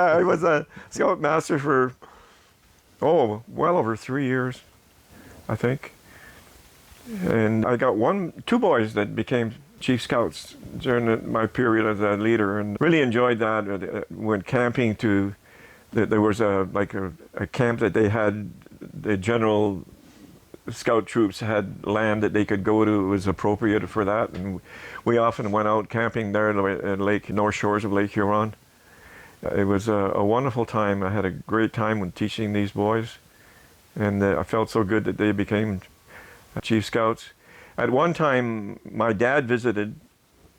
I was a scoutmaster for, well over 3 years, I think. And I got two boys that became Chief Scouts during my period as a leader, and really enjoyed that. Went camping there was a camp that they had, the general scout troops had land that they could go to. It was appropriate for that, and we often went out camping there at North Shores of Lake Huron. It was a wonderful time. I had a great time with teaching these boys, and I felt so good that they became Chief Scouts. At one time, my dad visited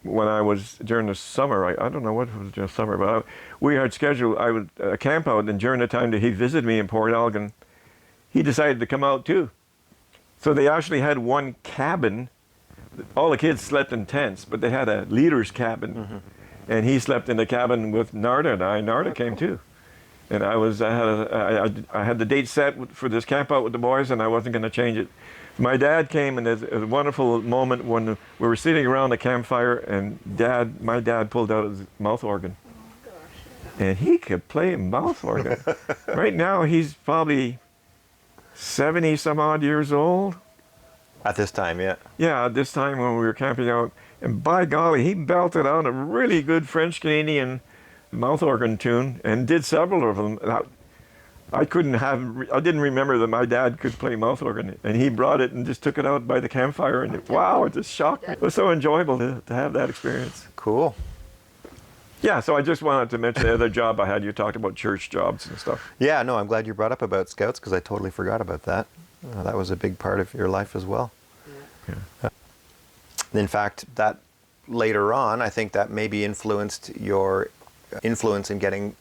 when I was during the summer. I don't know what it was during the summer, but we had scheduled a camp out, and during the time that he visited me in Port Elgin, he decided to come out too. So they actually had one cabin. All the kids slept in tents, but they had a leader's cabin. Mm-hmm. And he slept in the cabin with Narda and I. Narda came too. And I had the date set for this camp out with the boys, and I wasn't going to change it. My dad came, and it was a wonderful moment when we were sitting around the campfire, and my dad pulled out his mouth organ. Oh, gosh. And he could play a mouth organ. Right now, he's probably 70 some odd years old. At this time, yeah. Yeah, at this time when we were camping out. And by golly, he belted out a really good French-Canadian mouth organ tune and did several of them. I didn't remember that my dad could play mouth organ. And he brought it and just took it out by the campfire, and wow, it just shocked me. It was so enjoyable to have that experience. Cool. Yeah, so I just wanted to mention the other job I had. You talked about church jobs and stuff. Yeah, no, I'm glad you brought up about Scouts, because I totally forgot about that. That was a big part of your life as well. Yeah. In fact, that later on, I think that maybe influenced your influence in getting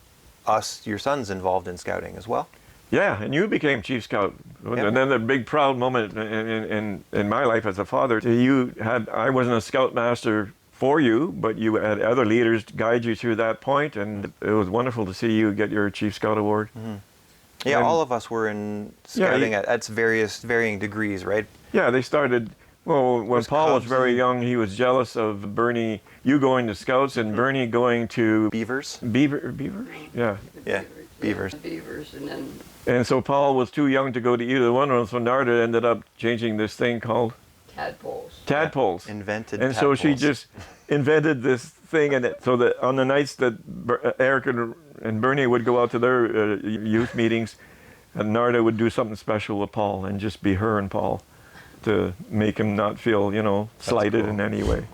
your sons involved in scouting as well. Yeah, and you became Chief Scout. Yeah. And then the big proud moment in my life as a father, I wasn't a Scoutmaster for you, but you had other leaders guide you through that point, and it was wonderful to see you get your Chief Scout award. Mm-hmm. Yeah, and all of us were in scouting at varying degrees, right? Yeah, they started. Well, when Paul was very young, he was jealous of Bernie, you going to Scouts, and Bernie going to Beavers. Beavers? Yeah. Yeah, Beavers. Beavers, and then. And so Paul was too young to go to either one of them, so Narda ended up changing this thing called Tadpoles. Tadpoles. Yeah. Invented and tadpoles. So she just invented this thing, and so that on the nights that Eric and Bernie would go out to their youth meetings, and Narda would do something special with Paul, and just be her and Paul, to make him not feel, slighted in any way.